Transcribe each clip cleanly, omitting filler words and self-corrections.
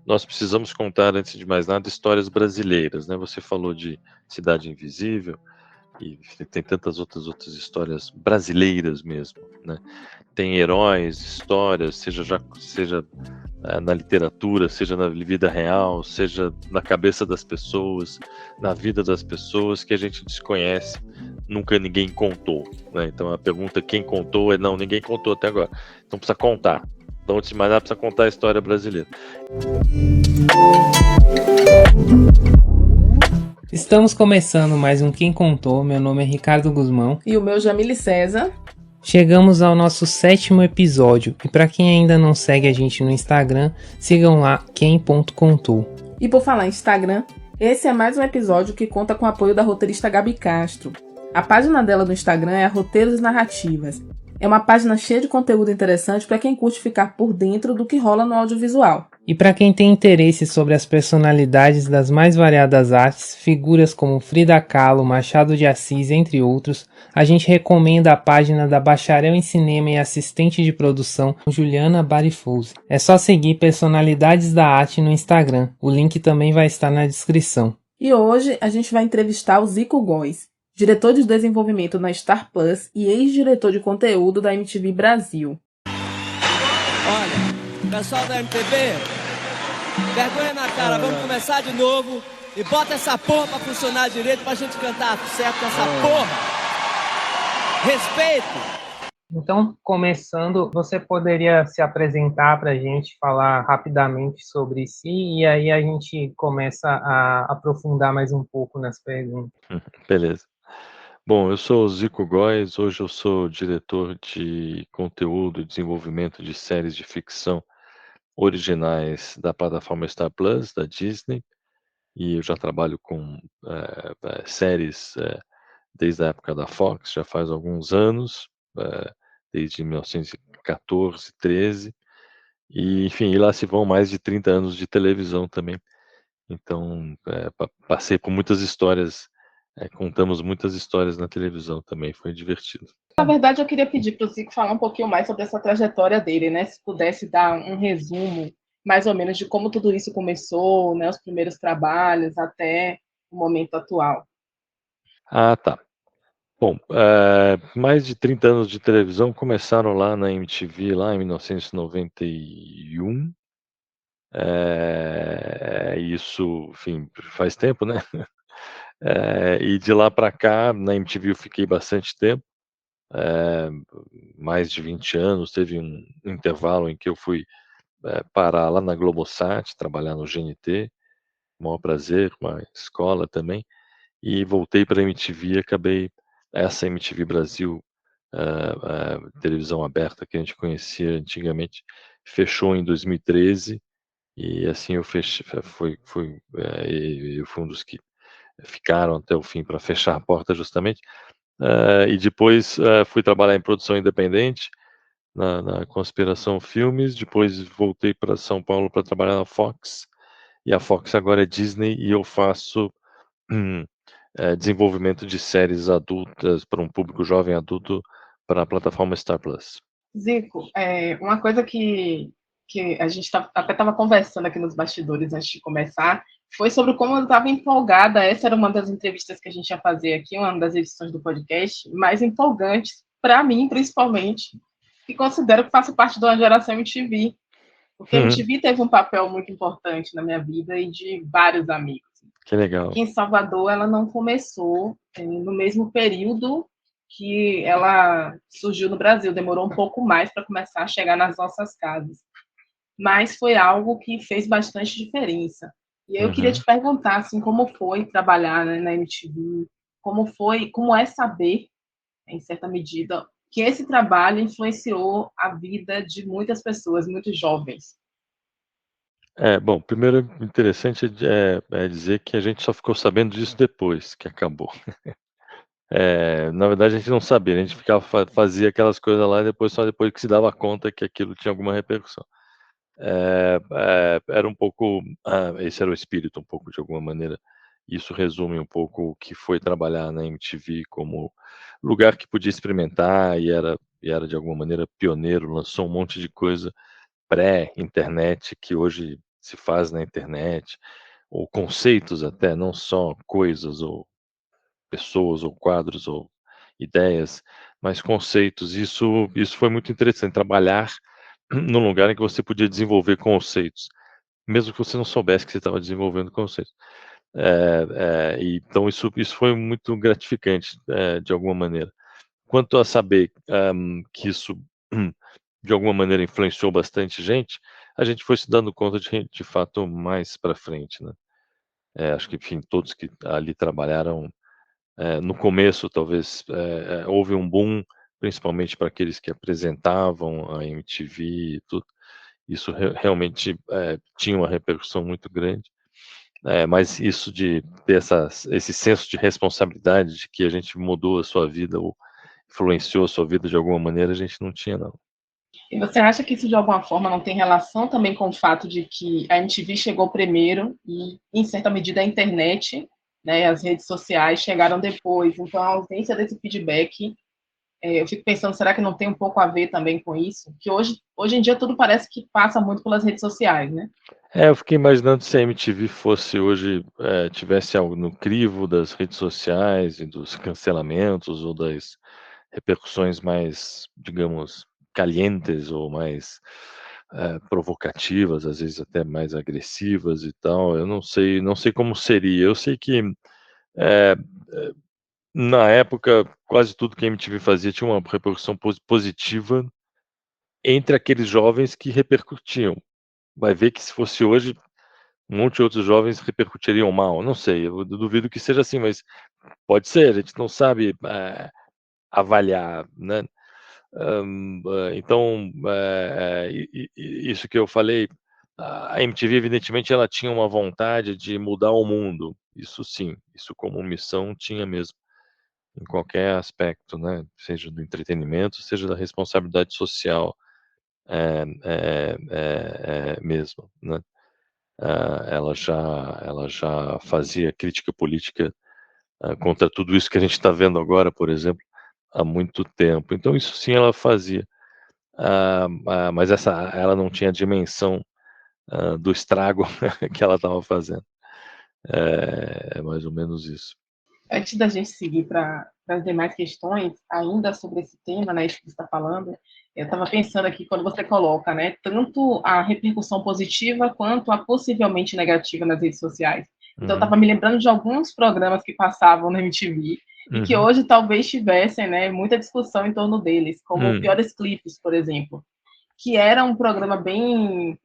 nós precisamos contar, antes de mais nada, histórias brasileiras, né? Você falou de Cidade Invisível e tem tantas outras histórias brasileiras mesmo, né? Tem heróis, histórias, seja na literatura, seja na vida real, seja na cabeça das pessoas, na vida das pessoas, que a gente desconhece, nunca ninguém contou, né? Então a pergunta quem contou é não, ninguém contou até agora. Então precisa contar. Então, antes de mais nada, precisa contar a história brasileira. Estamos começando mais um Quem Contou. Meu nome é Ricardo Guzmão. E o meu Jamile César. Chegamos ao nosso 7º episódio. E para quem ainda não segue a gente no Instagram, sigam lá quem.contou. E por falar em Instagram, esse é mais um episódio que conta com o apoio da roteirista Gabi Castro. A página dela no Instagram é Roteiros e Narrativas. É uma página cheia de conteúdo interessante para quem curte ficar por dentro do que rola no audiovisual. E para quem tem interesse sobre as personalidades das mais variadas artes, figuras como Frida Kahlo, Machado de Assis, entre outros, a gente recomenda a página da bacharel em cinema e assistente de produção Juliana Barifouzi. É só seguir Personalidades da Arte no Instagram, o link também vai estar na descrição. E hoje a gente vai entrevistar o Zico Góes, diretor de desenvolvimento na Star Plus e ex-diretor de conteúdo da MTV Brasil. Olha, pessoal da MTV, vergonha na cara, vamos começar de novo e bota essa porra pra funcionar direito pra gente cantar certo com essa porra. Respeito! Então, começando, você poderia se apresentar para a gente, falar rapidamente sobre si, e aí a gente começa a aprofundar mais um pouco nas perguntas. Beleza. Bom, eu sou o Zico Góes, hoje eu sou diretor de conteúdo e desenvolvimento de séries de ficção originais da plataforma Star Plus, da Disney, e eu já trabalho com séries desde a época da Fox, já faz alguns anos, desde 1914, 13, e enfim, lá se vão mais de 30 anos de televisão também. Então, passei por muitas histórias, contamos muitas histórias na televisão também, foi divertido. Na verdade, eu queria pedir para o Zico falar um pouquinho mais sobre essa trajetória dele, né? Se pudesse dar um resumo, mais ou menos, de como tudo isso começou, né? Os primeiros trabalhos até o momento atual. Ah, tá. Bom, mais de 30 anos de televisão começaram lá na MTV, lá em 1991. Isso, enfim, faz tempo, né? E de lá para cá, na MTV eu fiquei bastante tempo, mais de 20 anos. Teve um intervalo em que eu fui parar lá na Globosat, trabalhar no GNT, maior prazer, uma escola também, e voltei para a MTV, acabei essa MTV Brasil, televisão aberta que a gente conhecia antigamente, fechou em 2013, e assim eu fechei, eu fui um dos que ficaram até o fim para fechar a porta justamente, e depois fui trabalhar em produção independente, na Conspiração Filmes, depois voltei para São Paulo para trabalhar na Fox, e a Fox agora é Disney, e eu faço desenvolvimento de séries adultas para um público jovem adulto para a plataforma Star Plus. Zico, uma coisa que a gente até estava conversando aqui nos bastidores antes de começar foi sobre como eu estava empolgada. Essa era uma das entrevistas que a gente ia fazer aqui, uma das edições do podcast mais empolgantes, para mim, principalmente, que considero que faço parte de uma geração MTV, porque a MTV teve um papel muito importante na minha vida e de vários amigos. Que legal. Aqui em Salvador, ela não começou no mesmo período que ela surgiu no Brasil, demorou um pouco mais para começar a chegar nas nossas casas. Mas foi algo que fez bastante diferença. E eu queria te perguntar, assim, como foi trabalhar, né, na MTV, como é saber, em certa medida, que esse trabalho influenciou a vida de muitas pessoas, muitos jovens. Bom, primeiro interessante é dizer que a gente só ficou sabendo disso depois que acabou. Na verdade a gente não sabia, a gente fazia aquelas coisas lá e só depois que se dava conta que aquilo tinha alguma repercussão. Era um pouco, esse era o espírito um pouco de alguma maneira. Isso resume um pouco o que foi trabalhar na MTV como lugar que podia experimentar e era de alguma maneira pioneiro, lançou um monte de coisa pré-internet que hoje se faz na internet, ou conceitos até, não só coisas ou pessoas ou quadros ou ideias, mas conceitos. Isso foi muito interessante, trabalhar num lugar em que você podia desenvolver conceitos, mesmo que você não soubesse que você estava desenvolvendo conceitos. Então isso foi muito gratificante, de alguma maneira. Quanto a saber, que isso, de alguma maneira, influenciou bastante gente, a gente foi se dando conta de fato mais para frente, né. Acho que, enfim, todos que ali trabalharam, no começo talvez, houve um boom, principalmente para aqueles que apresentavam a MTV e tudo. Isso realmente, tinha uma repercussão muito grande. Mas isso de ter esse senso de responsabilidade de que a gente mudou a sua vida ou influenciou a sua vida de alguma maneira, a gente não tinha não. E você acha que isso de alguma forma não tem relação também com o fato de que a MTV chegou primeiro e, em certa medida, a internet, né, as redes sociais chegaram depois, então a ausência desse feedback, eu fico pensando, será que não tem um pouco a ver também com isso? Que hoje em dia tudo parece que passa muito pelas redes sociais, né? Eu fiquei imaginando se a MTV fosse hoje, tivesse algo no crivo das redes sociais e dos cancelamentos ou das repercussões mais, digamos, calientes ou mais, provocativas, às vezes até mais agressivas e tal. Eu não sei como seria. Eu sei que, eh, na época, quase tudo que a MTV fazia tinha uma repercussão positiva entre aqueles jovens que repercutiam. Vai ver que se fosse hoje, um monte de outros jovens repercutiriam mal, não sei, eu duvido que seja assim, mas pode ser, a gente não sabe, avaliar, né. Então, isso que eu falei, a MTV evidentemente ela tinha uma vontade de mudar o mundo, isso sim, isso como missão tinha mesmo, em qualquer aspecto, né, seja do entretenimento, seja da responsabilidade social, mesmo, né. Ela já fazia crítica política, contra tudo isso que a gente está vendo agora, por exemplo, há muito tempo. Então isso sim ela fazia. Mas ela não tinha a dimensão, do estrago que ela estava fazendo. É mais ou menos isso. Antes da gente seguir para as demais questões, ainda sobre esse tema, né, isso que você está falando, eu estava pensando aqui quando você coloca, né, tanto a repercussão positiva quanto a possivelmente negativa nas redes sociais. Então, eu Uhum, estava me lembrando de alguns programas que passavam na MTV e que uhum, hoje talvez tivessem, né, muita discussão em torno deles, como hum, Piores Clipes, por exemplo, que era um programa bem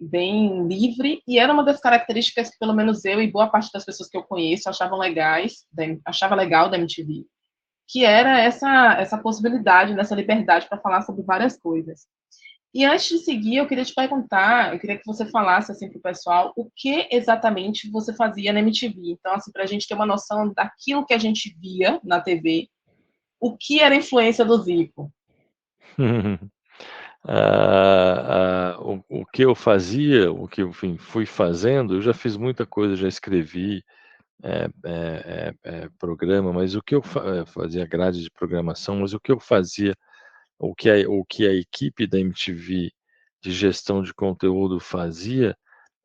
livre e era uma das características que pelo menos eu e boa parte das pessoas que eu conheço achava legal da MTV, que era essa possibilidade, dessa liberdade para falar sobre várias coisas. E antes de seguir, eu queria te perguntar, eu queria que você falasse assim para o pessoal o que exatamente você fazia na MTV. Então, assim, para a gente ter uma noção daquilo que a gente via na TV, o que era influência do Zico. O que eu fazia, o que eu, enfim, fui fazendo, eu já fiz muita coisa, já escrevi, programa, mas o que eu fazia grade de programação, mas o que eu fazia, o que a equipe da MTV de gestão de conteúdo fazia,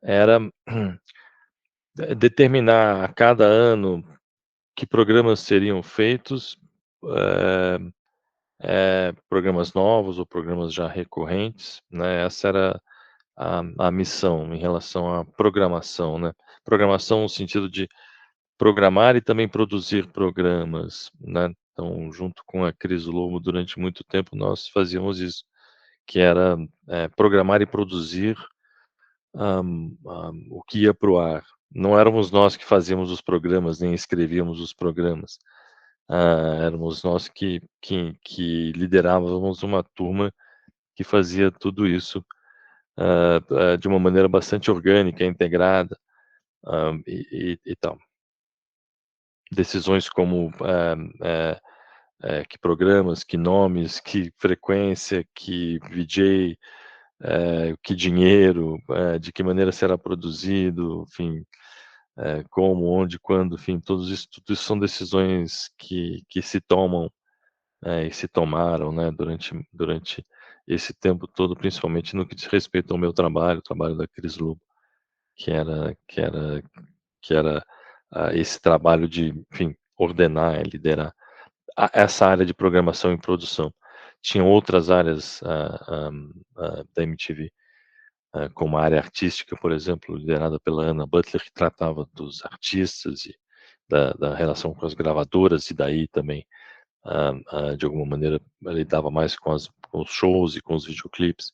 era determinar a cada ano que programas seriam feitos, eh programas novos ou programas já recorrentes, né, essa era a missão em relação à programação, né. Programação no sentido de programar e também produzir programas, né. Então, junto com a Cris Lobo, durante muito tempo, nós fazíamos isso, que era, programar e produzir, o que ia para o ar. Não éramos nós que fazíamos os programas, nem escrevíamos os programas. Éramos nós que liderávamos uma turma que fazia tudo isso, de uma maneira bastante orgânica, integrada, e tal. Decisões como, que programas, que nomes, que frequência, que VJ, que dinheiro, de que maneira será produzido, enfim, como, onde, quando, enfim, tudo isso são decisões que se tomam, e se tomaram, né, durante esse tempo todo, principalmente no que diz respeito ao meu trabalho, o trabalho da Cris Lobo, que era esse trabalho de, enfim, ordenar, liderar essa área de programação e produção. Tinham outras áreas da MTV, como a área artística, por exemplo, liderada pela Anna Butler, que tratava dos artistas e da relação com as gravadoras, e daí também, de alguma maneira, lidava mais com os shows e com os videoclipes.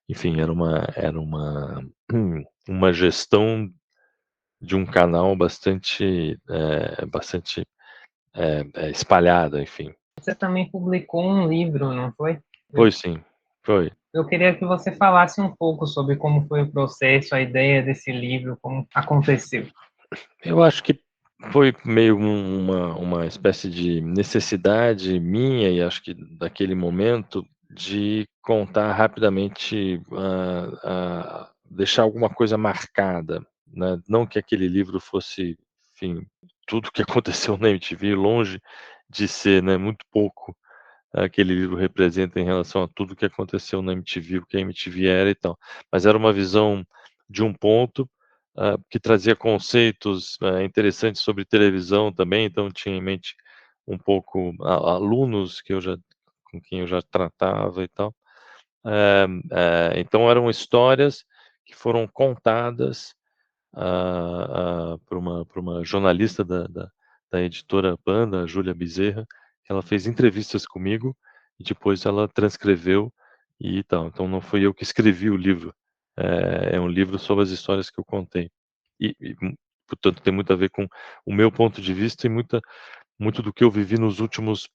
Enfim, uma gestão de um canal bastante espalhada, enfim. Você também publicou um livro, não foi? Foi sim, foi. Eu queria que você falasse um pouco sobre como foi o processo, a ideia desse livro, como aconteceu. Eu acho que foi meio uma espécie de necessidade minha, e acho que daquele momento, de contar rapidamente, deixar alguma coisa marcada, né. Não que aquele livro fosse, enfim, tudo que aconteceu na MTV, longe de ser, né, muito pouco aquele livro representa em relação a tudo que aconteceu na MTV, o que a MTV era e tal. Mas era uma visão de um ponto, que trazia conceitos, interessantes sobre televisão também, então tinha em mente um pouco alunos com quem eu já tratava e tal. Então eram histórias que foram contadas por uma jornalista da editora Panda, a Júlia Bezerra, que ela fez entrevistas comigo e depois ela transcreveu e tal. Então não fui eu que escrevi o livro, é um livro sobre as histórias que eu contei. Portanto, tem muito a ver com o meu ponto de vista e muito do que eu vivi nos últimos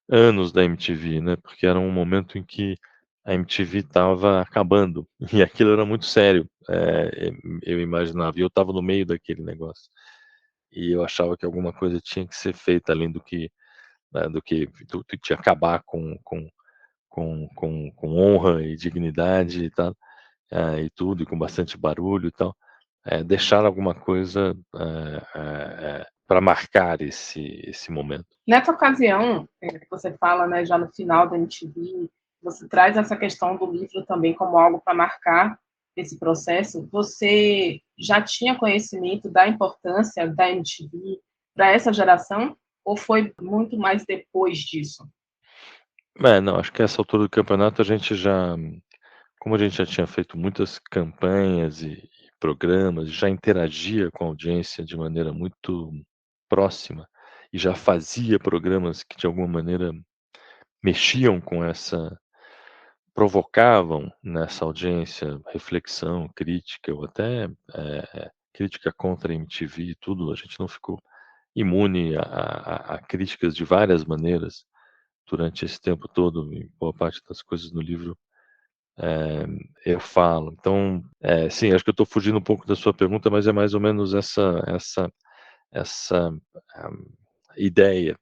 anos da MTV, né, porque era um momento em que a MTV estava acabando, e aquilo era muito sério, eu imaginava, e eu estava no meio daquele negócio. E eu achava que alguma coisa tinha que ser feita além do que acabar com honra e dignidade e tal, e tudo, e com bastante barulho e tal, deixar alguma coisa, pra marcar esse momento. Nessa ocasião, que você fala, né, já no final da MTV, você traz essa questão do livro também como algo para marcar esse processo. Você já tinha conhecimento da importância da MTV para essa geração ou foi muito mais depois disso? Não, acho que a essa altura do campeonato como a gente já tinha feito muitas campanhas e programas, já interagia com a audiência de maneira muito próxima, e já fazia programas que de alguma maneira mexiam com provocavam nessa audiência reflexão, crítica ou até, crítica contra a MTV e tudo, a gente não ficou imune a críticas de várias maneiras durante esse tempo todo, e boa parte das coisas no livro, eu falo. Então, sim, acho que eu estou fugindo um pouco da sua pergunta, mas é mais ou menos essa, ah, ideia,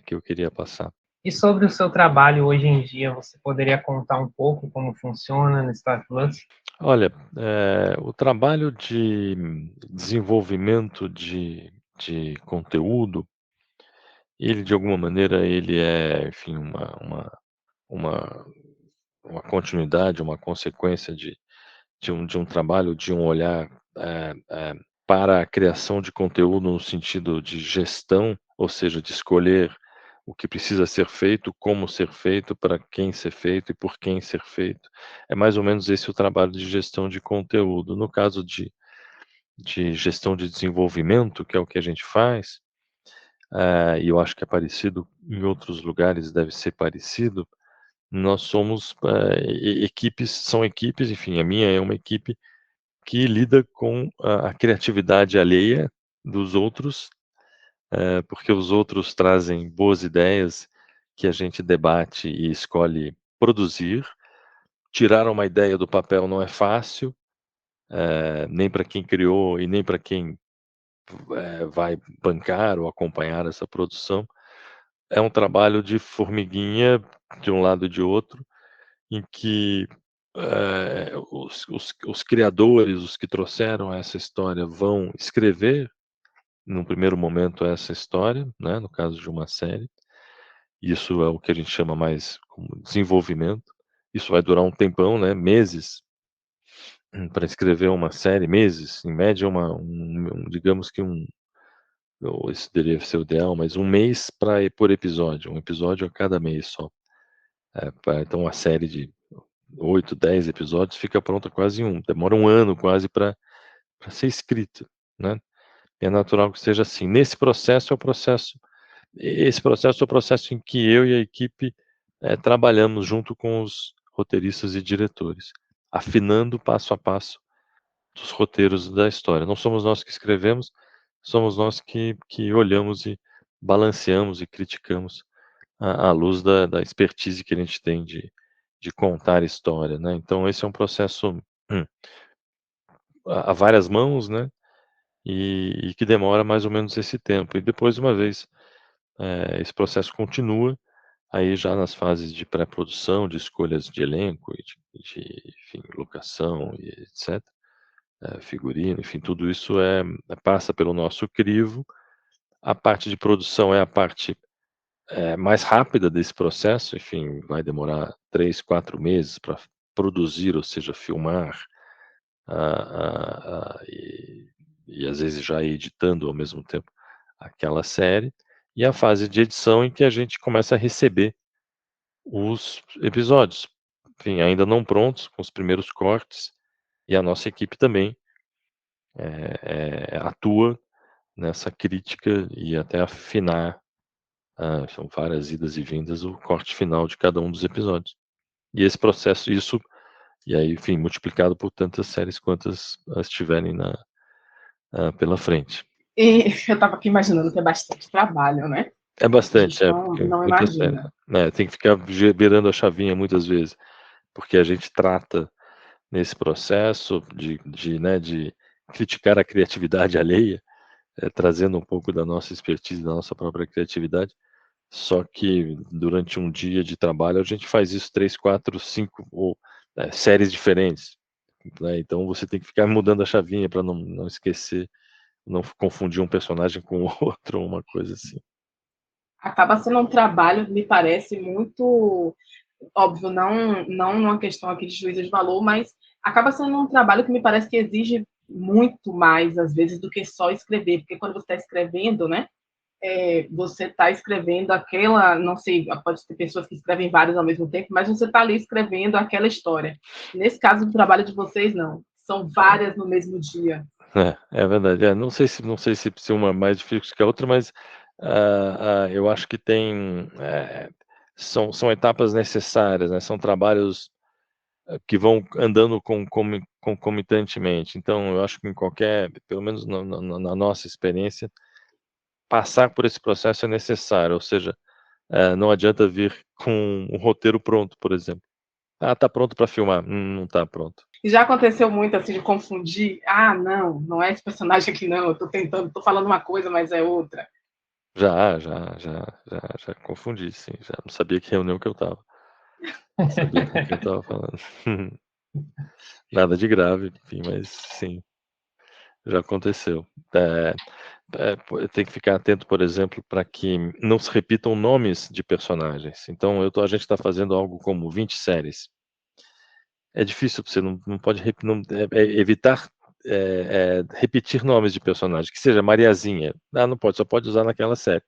que eu queria passar. E sobre o seu trabalho hoje em dia, você poderia contar um pouco como funciona no Star Plus? Olha, o trabalho de desenvolvimento de conteúdo, ele de alguma maneira ele é, enfim, uma uma continuidade, uma consequência de um trabalho, de um olhar, para a criação de conteúdo no sentido de gestão, ou seja, de escolher o que precisa ser feito, como ser feito, para quem ser feito e por quem ser feito. É mais ou menos esse o trabalho de gestão de conteúdo. No caso de gestão de desenvolvimento, que é o que a gente faz, e eu acho que é parecido em outros lugares, deve ser parecido, nós somos, são equipes, enfim, a minha é uma equipe que lida com a criatividade alheia dos outros, porque os outros trazem boas ideias que a gente debate e escolhe produzir. Tirar uma ideia do papel não é fácil, nem para quem criou e nem para quem, vai bancar ou acompanhar essa produção. É um trabalho de formiguinha, de um lado e de outro, em que, os criadores, os que trouxeram essa história, vão escrever, num primeiro momento, essa história, né, no caso de uma série. Isso é o que a gente chama mais como desenvolvimento. Isso vai durar um tempão, né, meses, para escrever uma série, meses, em média digamos que isso deveria ser o ideal, mas 1 mês por episódio, 1 episódio a cada mês só. Então uma série de 8, 10 episódios fica pronta quase demora 1 ano quase para ser escrita, né. É natural que seja assim. Esse processo é o processo em que eu e a equipe, trabalhamos junto com os roteiristas e diretores, afinando passo a passo dos roteiros da história. Não somos nós que escrevemos, somos nós que olhamos e balanceamos e criticamos à luz da expertise que a gente tem de contar história, né. Então esse é um processo, a várias mãos, né, e que demora mais ou menos esse tempo. E depois, uma vez, esse processo continua, aí já nas fases de pré-produção, de escolhas de elenco e enfim, locação e etc, figurino, enfim, tudo isso passa pelo nosso crivo. A parte de produção é a parte, mais rápida desse processo, enfim, vai demorar 3, 4 meses para produzir, ou seja, filmar, e às vezes já editando ao mesmo tempo aquela série, e a fase de edição em que a gente começa a receber os episódios, enfim, ainda não prontos, com os primeiros cortes, e a nossa equipe também, atua nessa crítica e até afinar, são várias idas e vindas, o corte final de cada um dos episódios. E esse processo, e aí, enfim, multiplicado por tantas séries quantas estiverem pela frente. E eu estava aqui imaginando que é bastante trabalho, né? É A bastante, gente porque não muita série, imagina. né, tem que ficar virando a chavinha muitas vezes, porque a gente trata nesse processo né, de criticar a criatividade alheia, trazendo um pouco da nossa expertise, da nossa própria criatividade, só que durante um dia de trabalho a gente faz isso 3, 4, 5 séries diferentes, né, então você tem que ficar mudando a chavinha para não esquecer, não confundir um personagem com o outro ou uma coisa assim. Acaba sendo um trabalho, me parece, muito óbvio, não numa questão aqui de juízo de valor, mas acaba sendo um trabalho que me parece que exige muito mais, às vezes, do que só escrever, porque quando você está escrevendo, né, você está escrevendo aquela, não sei, pode ter pessoas que escrevem várias ao mesmo tempo, mas você está ali escrevendo aquela história. Nesse caso do trabalho de vocês, não. São várias no mesmo dia. É verdade. Não sei se uma é mais difícil que a outra, mas, eu acho que são etapas necessárias, né, são trabalhos, que vão andando concomitantemente. Então eu acho que pelo menos na nossa experiência, passar por esse processo é necessário, ou seja, não adianta vir com um roteiro pronto, por exemplo. "Ah, tá pronto para filmar", não tá pronto. E já aconteceu muito, assim, de confundir, não é esse personagem aqui não, eu tô falando uma coisa, mas é outra. Já confundi, sim, já não sabia que reunião que eu estava. Não sabia com quem eu estava falando. Nada de grave, enfim, mas sim, já aconteceu. Tem que ficar atento, por exemplo, para que não se repitam nomes de personagens. Então a gente está fazendo algo como 20 séries. É difícil, você não pode evitar, repetir nomes de personagens, que seja Mariazinha, não pode, só pode usar naquela série.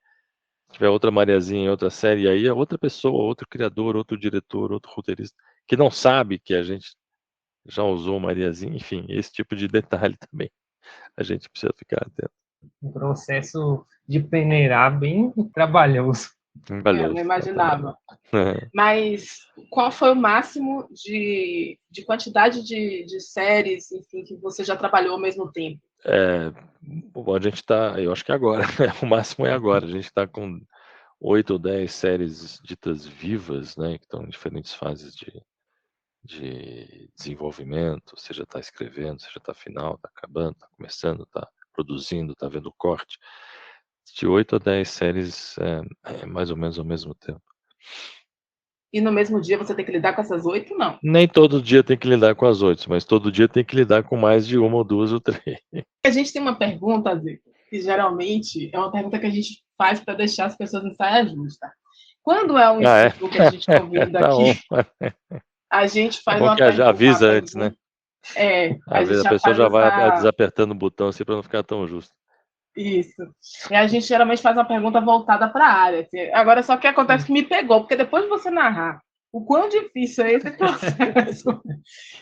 Se tiver outra Mariazinha em outra série, e aí é outra pessoa, outro criador, outro diretor, outro roteirista, que não sabe que a gente já usou Mariazinha, enfim, esse tipo de detalhe também a gente precisa ficar atento. Um processo de peneirar bem trabalhoso. Eu não imaginava. Mas qual foi o máximo de quantidade de séries, enfim, que você já trabalhou ao mesmo tempo? A gente tá, eu acho que agora, o máximo é agora, a gente está com 8 ou 10 séries ditas vivas, né, que estão em diferentes fases de desenvolvimento, você já está escrevendo, você já está final, está acabando, está começando, está produzindo, está vendo corte. De 8 a 10 séries, mais ou menos ao mesmo tempo. E no mesmo dia você tem que lidar com essas 8, não? Nem todo dia tem que lidar com as 8, mas todo dia tem que lidar com mais de 1 ou 2 ou 3. A gente tem uma pergunta, Zé, que geralmente é uma pergunta que a gente faz para deixar as pessoas em saia justa. Quando é um escritor que a gente convida Tá aqui, bom. a gente É faz bom uma que avisa pergunta, antes, né? A Às gente vezes a já pessoa faz já vai essa. desapertando o botão assim para não ficar tão justo. Isso. E a gente geralmente faz uma pergunta voltada para a área. Assim. Agora, só que acontece que me pegou, porque depois de você narrar o quão difícil é esse processo,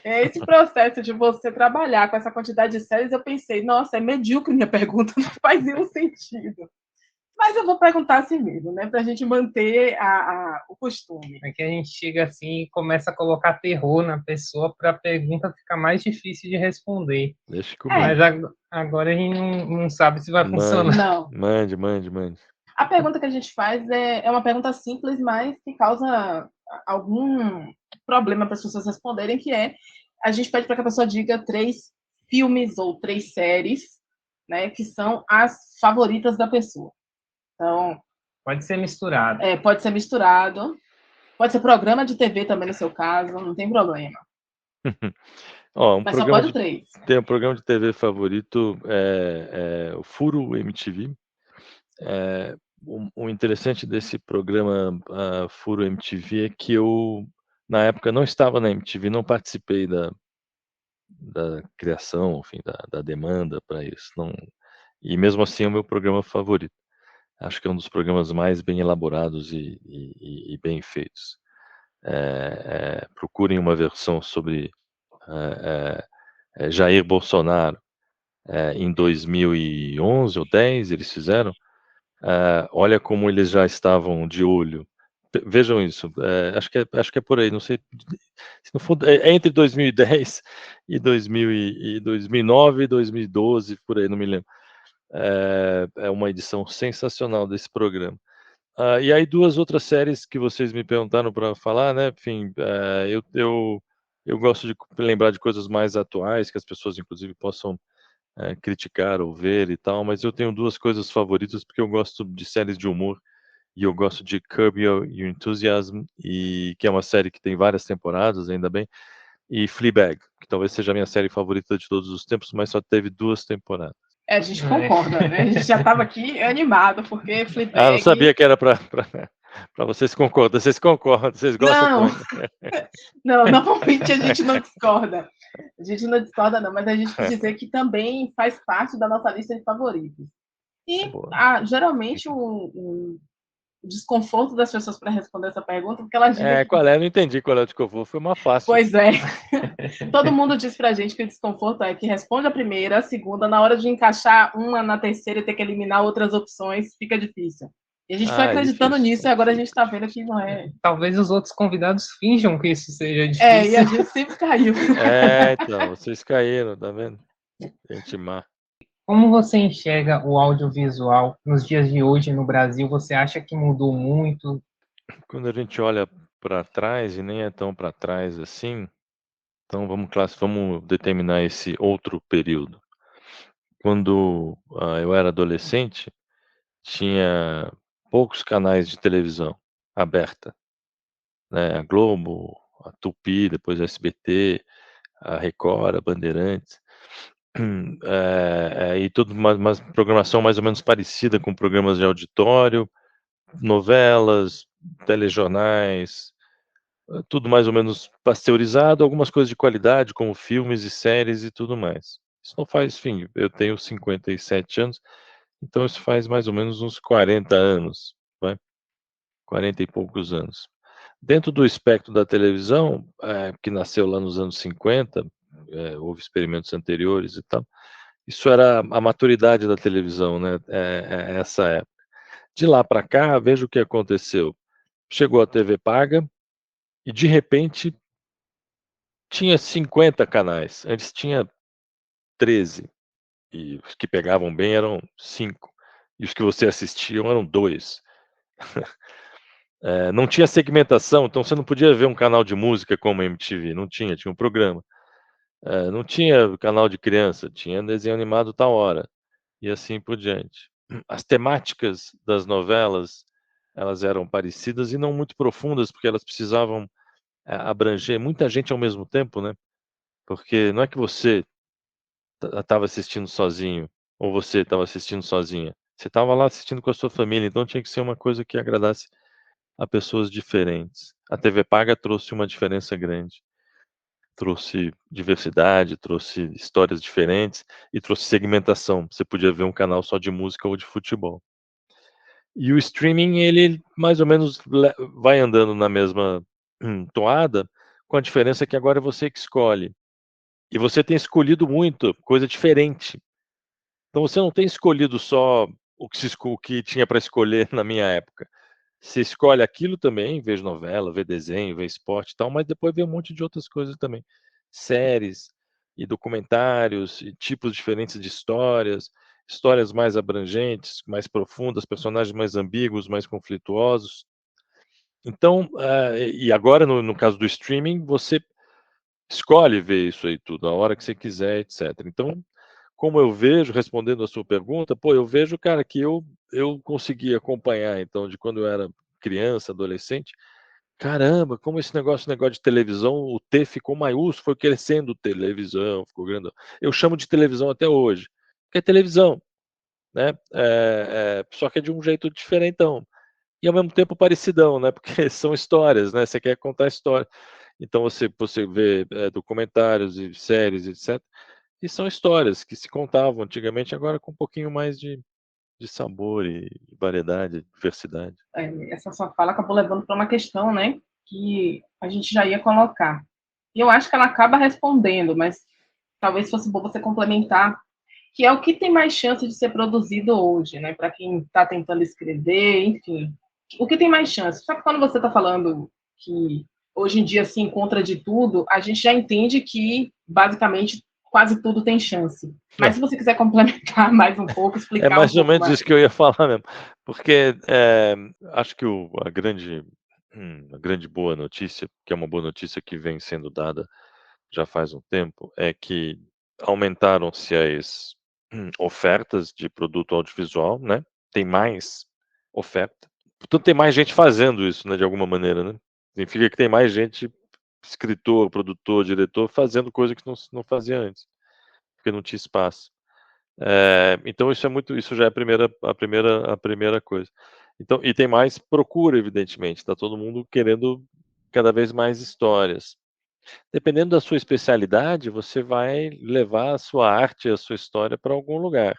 é esse processo de você trabalhar com essa quantidade de séries, eu pensei, nossa, é medíocre minha pergunta, não faz nenhum sentido. Mas eu vou perguntar assim mesmo, né? Para a gente manter o costume. É que a gente chega assim e começa a colocar terror na pessoa para a pergunta ficar mais difícil de responder. Deixa comigo. Mas agora a gente não sabe se vai funcionar. Não. Mande. A pergunta que a gente faz é uma pergunta simples, mas que causa algum problema para as pessoas responderem, que é, a gente pede para que a pessoa diga 3 filmes ou 3 séries, né, que são as favoritas da pessoa. Então, Pode ser misturado. pode ser misturado, pode ser programa de TV também no seu caso, não tem problema. Ó, Mas só pode 3. Tem um programa de TV favorito, o Furo MTV. O interessante desse programa, Furo MTV, é que eu, na época, não estava na MTV, não participei da criação, enfim, da demanda para isso. Não, e mesmo assim é o meu programa favorito. Acho que é um dos programas mais bem elaborados e bem feitos. Procurem uma versão sobre Jair Bolsonaro em 2011 ou 10, eles fizeram. Olha como eles já estavam de olho. Vejam isso. Acho que é por aí. Não sei. Se não for, é entre 2010 e 2009, 2012, por aí, não me lembro. É uma edição sensacional desse programa. E aí 2 outras séries que vocês me perguntaram para falar, né? Enfim, eu gosto de lembrar de coisas mais atuais que as pessoas, inclusive, possam criticar ou ver e tal, mas eu tenho 2 coisas favoritas porque eu gosto de séries de humor e eu gosto de Curb Your Enthusiasm, e que é uma série que tem várias temporadas, ainda bem, e Fleabag, que talvez seja a minha série favorita de todos os tempos, mas só teve 2 temporadas. A gente concorda, né? A gente já estava aqui animado, porque Não sabia Fleabag... que era para vocês concordam, vocês gostam Não, também. não, normalmente a gente não discorda. A gente não discorda, não, mas a gente quis dizer que também faz parte da nossa lista de favoritos. E geralmente o desconforto das pessoas para responder essa pergunta, porque elas dizem Qual é? Eu não entendi qual é o desconforto, foi uma fácil. Pois é. Todo mundo diz pra gente que o desconforto é que responde a primeira, a segunda, na hora de encaixar uma na terceira e ter que eliminar outras opções, fica difícil. E a gente foi acreditando nisso e agora a gente tá vendo que não é. Talvez os outros convidados finjam que isso seja difícil. E a gente sempre caiu. Então, vocês caíram, tá vendo? Gente má. Como você enxerga o audiovisual nos dias de hoje no Brasil? Você acha que mudou muito? Quando a gente olha para trás, e nem é tão para trás assim, então vamos determinar esse outro período. Quando eu era adolescente, tinha poucos canais de televisão aberta, né? A Globo, a Tupi, depois a SBT, a Record, a Bandeirantes, e tudo uma programação mais ou menos parecida com programas de auditório, novelas, telejornais, tudo mais ou menos pasteurizado, algumas coisas de qualidade, como filmes e séries e tudo mais. Isso não faz, enfim, eu tenho 57 anos, então isso faz mais ou menos uns 40 anos, vai? 40 e poucos anos. Dentro do espectro da televisão, que nasceu lá nos anos 50, houve experimentos anteriores e tal, isso era a maturidade da televisão, né? Essa época. De lá para cá, veja o que aconteceu. Chegou a TV paga e, de repente, tinha 50 canais. Antes tinha 13. E os que pegavam bem eram 5. E os que você assistiam eram 2. Não tinha segmentação, então você não podia ver um canal de música como a MTV. Não tinha, tinha um programa. Não tinha canal de criança, tinha desenho animado tal hora. E assim por diante. As temáticas das novelas, elas eram parecidas e não muito profundas, porque elas precisavam abranger muita gente ao mesmo tempo, né? Porque não é que você estava assistindo sozinho, ou você estava assistindo sozinha. Você estava lá assistindo com a sua família, então tinha que ser uma coisa que agradasse a pessoas diferentes. A TV paga trouxe uma diferença grande. trouxe diversidade, trouxe histórias diferentes e trouxe segmentação. Você podia ver um canal só de música ou de futebol. E o streaming, ele mais ou menos vai andando na mesma toada, com a diferença que agora é você que escolhe. E você tem escolhido muito coisa diferente. Então você não tem escolhido só o que tinha para escolher na minha época. Você escolhe aquilo também, vê novela, vê desenho, vê esporte e tal, mas depois vê um monte de outras coisas também. Séries e documentários e tipos diferentes de histórias, histórias mais abrangentes, mais profundas, personagens mais ambíguos, mais conflituosos. Então, e agora no caso do streaming, você escolhe ver isso aí tudo, a hora que você quiser, etc. Então, como eu vejo, respondendo a sua pergunta, pô, eu vejo, cara, que eu consegui acompanhar, então, de quando eu era criança, adolescente, caramba, como esse negócio de televisão, o T ficou maiúsculo, foi crescendo televisão, ficou grandão. Eu chamo de televisão até hoje, porque é televisão, né? Só que é de um jeito diferentão. E ao mesmo tempo parecidão, né? Porque são histórias, né? Você quer contar história. Então você vê documentários e séries, etc. E são histórias que se contavam antigamente, agora com um pouquinho mais de sabor e variedade, diversidade. Essa sua fala acabou levando para uma questão, né, que a gente já ia colocar. E eu acho que ela acaba respondendo, mas talvez fosse bom você complementar, que é o que tem mais chance de ser produzido hoje, né, para quem está tentando escrever, enfim. O que tem mais chance? Só que quando você está falando que hoje em dia se encontra de tudo, a gente já entende que, basicamente, quase tudo tem chance. Mas É, se você quiser complementar mais um pouco, é explicar um mais ou pouco menos mais. isso que eu ia falar mesmo, porque acho que a grande boa notícia, que é uma boa notícia que vem sendo dada já faz um tempo, é que aumentaram-se as ofertas de produto audiovisual, né? Tem mais oferta. Portanto, tem mais gente fazendo isso, né, de alguma maneira, né? Significa que tem mais gente, escritor, produtor, diretor, fazendo coisa que não fazia antes, porque não tinha espaço. Então isso já é a primeira coisa. Então, e tem mais procura, evidentemente, está todo mundo querendo cada vez mais histórias. Dependendo da sua especialidade, você vai levar a sua arte, a sua história para algum lugar.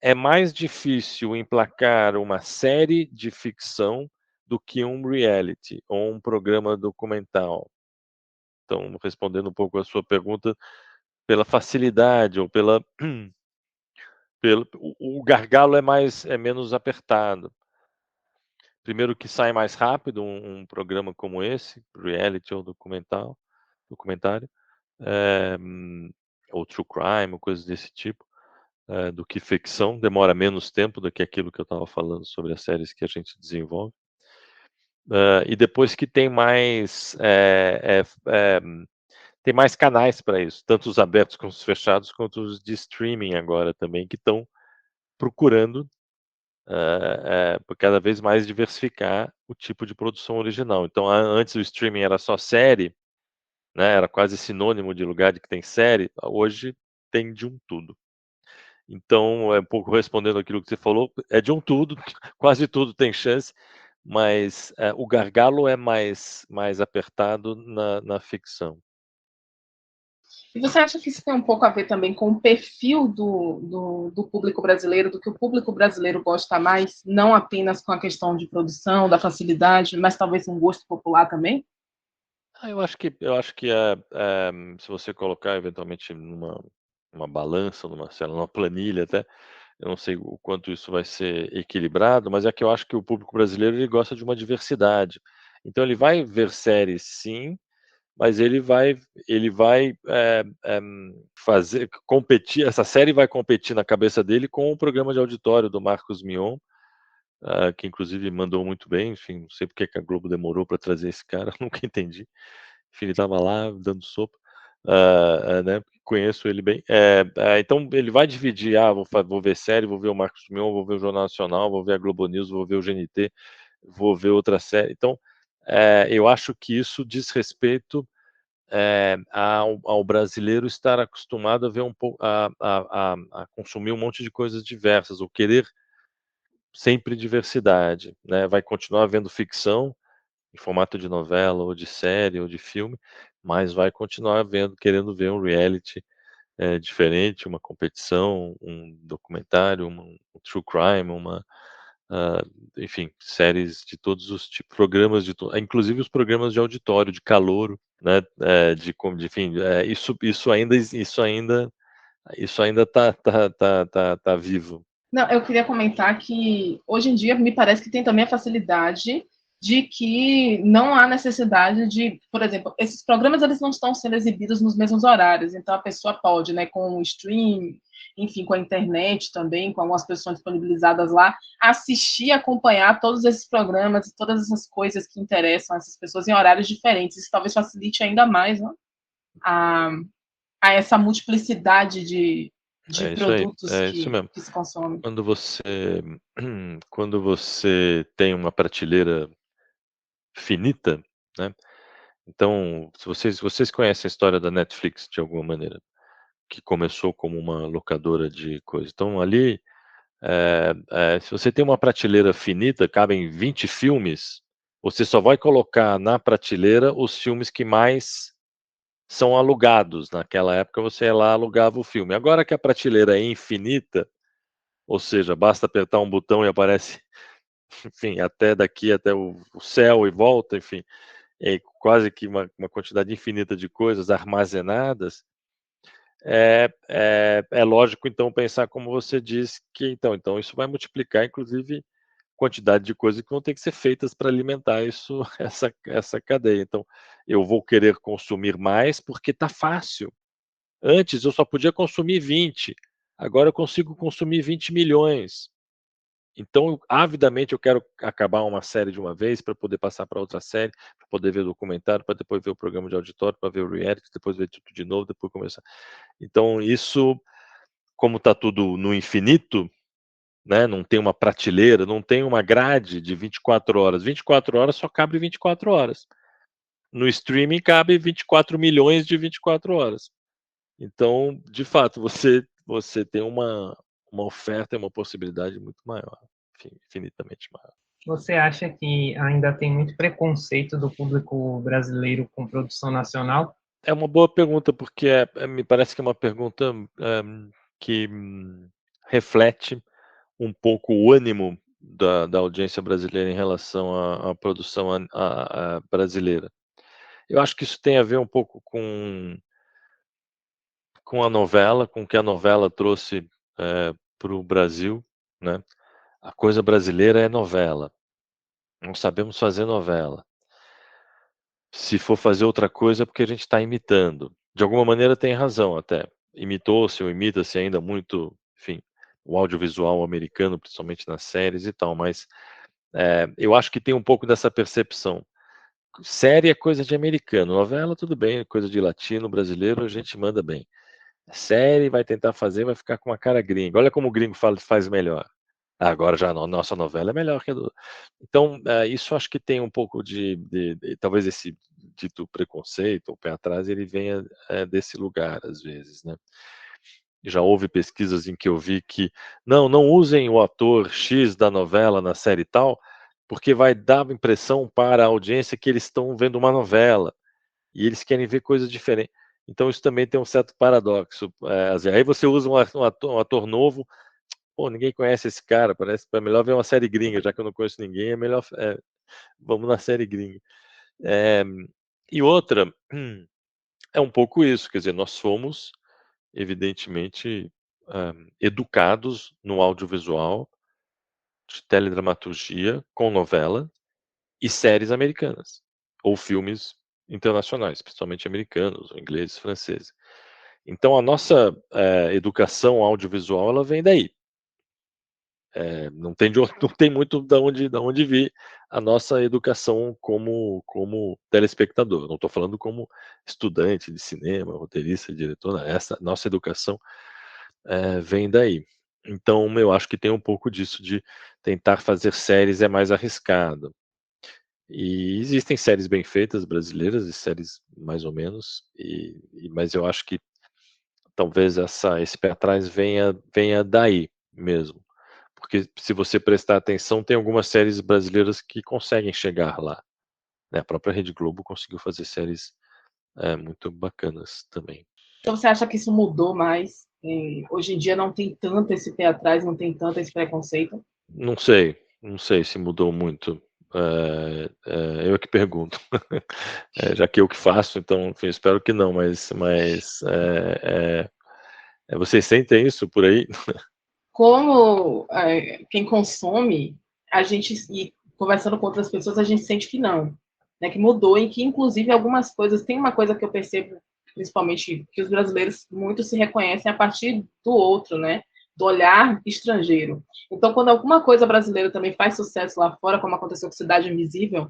É mais difícil emplacar uma série de ficção do que um reality ou um programa documental. Então, respondendo um pouco a sua pergunta, pela facilidade ou pelo o gargalo é menos apertado. Primeiro que sai mais rápido um programa como esse, reality ou documentário, eh, ou true crime ou coisas desse tipo, do que ficção, demora menos tempo do que aquilo que eu estava falando sobre as séries que a gente desenvolve. E depois que tem mais canais para isso, tanto os abertos quanto os fechados, quanto os de streaming agora também, que estão procurando, por cada vez mais diversificar o tipo de produção original. Então, antes o streaming era só série, né, era quase sinônimo de lugar de que tem série, hoje tem de um tudo. Então, é um pouco respondendo aquilo que você falou, é de um tudo, quase tudo tem chance, mas, o gargalo é mais apertado na ficção. E você acha que isso tem um pouco a ver também com o perfil do público brasileiro, do que o público brasileiro gosta mais, não apenas com a questão de produção, da facilidade, mas talvez um gosto popular também? Eu acho que, se você colocar eventualmente numa balança, sei lá, numa planilha até, eu não sei o quanto isso vai ser equilibrado, mas é que eu acho que o público brasileiro ele gosta de uma diversidade. Então ele vai ver séries sim, mas ele vai, fazer competir, essa série vai competir na cabeça dele com o programa de auditório do Marcos Mion, que inclusive mandou muito bem, enfim, não sei porque que a Globo demorou para trazer esse cara, nunca entendi. Enfim, ele estava lá dando sopa, né, conheço ele bem. Então ele vai dividir, vou ver série, vou ver o Marcos Mion, vou ver o Jornal Nacional, vou ver a Globo News, vou ver o GNT, vou ver outra série. Então, eu acho que isso diz respeito, ao brasileiro estar acostumado a ver um pouco a consumir um monte de coisas diversas, ou querer sempre diversidade, né, vai continuar vendo ficção, em formato de novela ou de série ou de filme, mas vai continuar querendo ver um reality diferente, uma competição, um documentário, um true crime, ah, enfim, séries de todos os tipos, programas inclusive os programas de auditório, de calouro, né, enfim, isso ainda tá vivo. Não, eu queria comentar que hoje em dia me parece que tem também a facilidade de que não há necessidade de, por exemplo, esses programas eles não estão sendo exibidos nos mesmos horários, então a pessoa pode, né, com o stream, enfim, com a internet também, com algumas pessoas disponibilizadas lá, assistir, acompanhar todos esses programas e todas essas coisas que interessam essas pessoas em horários diferentes. Isso talvez facilite ainda mais, né, a, a essa multiplicidade de É isso aí, produtos é isso mesmo. que se consomem. Quando você quando você tem uma prateleira finita, né, então se vocês conhecem a história da Netflix de alguma maneira, que começou como uma locadora de coisa, então ali, se você tem uma prateleira finita, cabem 20 filmes, você só vai colocar na prateleira os filmes que mais são alugados. Naquela época você ia lá, alugava o filme. Agora que a prateleira é infinita, ou seja, basta apertar um botão e aparece, enfim, até o céu e volta, enfim, quase que uma quantidade infinita de coisas armazenadas, é lógico então pensar como você disse, que então isso vai multiplicar inclusive quantidade de coisas que vão ter que ser feitas para alimentar isso, essa cadeia. Então, eu vou querer consumir mais porque tá fácil. Antes eu só podia consumir 20, agora eu consigo consumir 20 milhões. Então, avidamente eu quero acabar uma série de uma vez para poder passar para outra série, para poder ver o documentário, para depois ver o programa de auditório, para ver o reality, depois ver tudo de novo, depois começar. Então isso, como está tudo no infinito, né, não tem uma prateleira, não tem uma grade de 24 horas. 24 horas só cabe 24 horas. No streaming cabe 24 milhões de 24 horas. Então, de fato, você tem uma oferta e uma possibilidade muito maior, infinitamente maior. Você acha que ainda tem muito preconceito do público brasileiro com produção nacional? É uma boa pergunta, porque me parece que é uma pergunta que reflete um pouco o ânimo da audiência brasileira em relação à produção brasileira. Eu acho que isso tem a ver um pouco com a novela, com o que a novela trouxe para o Brasil, né? A coisa brasileira é novela. Não sabemos fazer novela. Se for fazer outra coisa é porque a gente está imitando. De alguma maneira tem razão até. Imitou-se ou imita-se ainda muito, enfim, o audiovisual americano, principalmente nas séries e tal, mas eu acho que tem um pouco dessa percepção. Série é coisa de americano, novela tudo bem, é coisa de latino, brasileiro a gente manda bem. Série vai tentar fazer, vai ficar com uma cara gringa. Olha como o gringo faz melhor. Agora já a nossa novela é melhor que a do. Então, isso acho que tem um pouco talvez esse dito preconceito, ou pé atrás, ele venha desse lugar, às vezes, né? Já houve pesquisas em que eu vi que não usem o ator X da novela na série tal, porque vai dar impressão para a audiência que eles estão vendo uma novela e eles querem ver coisas diferentes. Então isso também tem um certo paradoxo. Aí você usa um ator novo, pô, ninguém conhece esse cara, parece que é melhor ver uma série gringa, já que eu não conheço ninguém, é melhor vamos na série gringa. E outra, é um pouco isso, quer dizer, nós fomos evidentemente educados no audiovisual, de teledramaturgia, com novela e séries americanas, ou filmes internacionais, principalmente americanos, ou ingleses, franceses. Então a nossa educação audiovisual, ela vem daí. Não tem não tem muito da onde vir a nossa educação como telespectador. Não estou falando como estudante de cinema, roteirista, diretor, não. Essa nossa educação vem daí. Então eu acho que tem um pouco disso de tentar fazer séries é mais arriscado. E existem séries bem feitas brasileiras e séries mais ou menos, mas eu acho que talvez esse pé atrás venha daí mesmo. Porque se você prestar atenção, tem algumas séries brasileiras que conseguem chegar lá, né, a própria Rede Globo conseguiu fazer séries muito bacanas também. Então você acha que isso mudou mais? Hoje em dia não tem tanto esse pé atrás, não tem tanto esse preconceito? Não sei se mudou muito. Eu que pergunto. Já que eu que faço, então, enfim, espero que não, mas vocês sentem isso por aí? Como quem consome, a gente, e conversando com outras pessoas, a gente sente que não, né, que mudou e que, inclusive, algumas coisas, tem uma coisa que eu percebo, principalmente, que os brasileiros muito se reconhecem a partir do outro, né, do olhar estrangeiro. Então, quando alguma coisa brasileira também faz sucesso lá fora, como aconteceu com Cidade Invisível,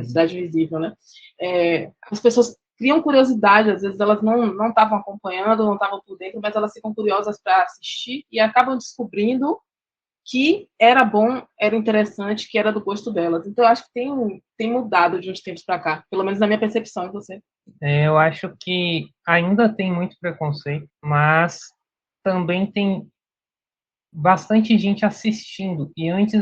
Cidade Invisível, né, as pessoas criam curiosidade, às vezes elas não estavam acompanhando, não estavam por dentro, mas elas ficam curiosas para assistir e acabam descobrindo que era bom, era interessante, que era do gosto delas. Então, eu acho que tem mudado de uns tempos para cá, pelo menos na minha percepção, e você? Eu acho que ainda tem muito preconceito, mas também tem bastante gente assistindo. E antes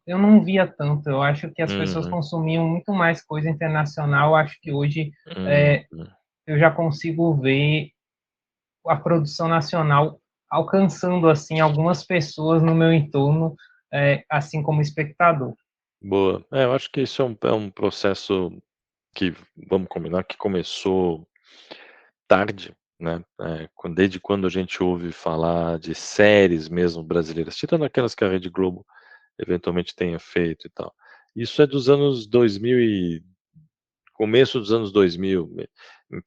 eu não via tanto. Eu acho que as pessoas Uhum, consumiam muito mais coisa internacional. Eu acho que hoje uhum. eu já consigo ver a produção nacional alcançando assim algumas pessoas no meu entorno, assim como espectador. Boa. Eu acho que isso é um processo que, vamos combinar, que começou tarde, né, desde quando a gente ouve falar de séries mesmo brasileiras, tirando aquelas que a Rede Globo eventualmente tenha feito e tal. Isso é dos anos 2000 e começo dos anos 2000, em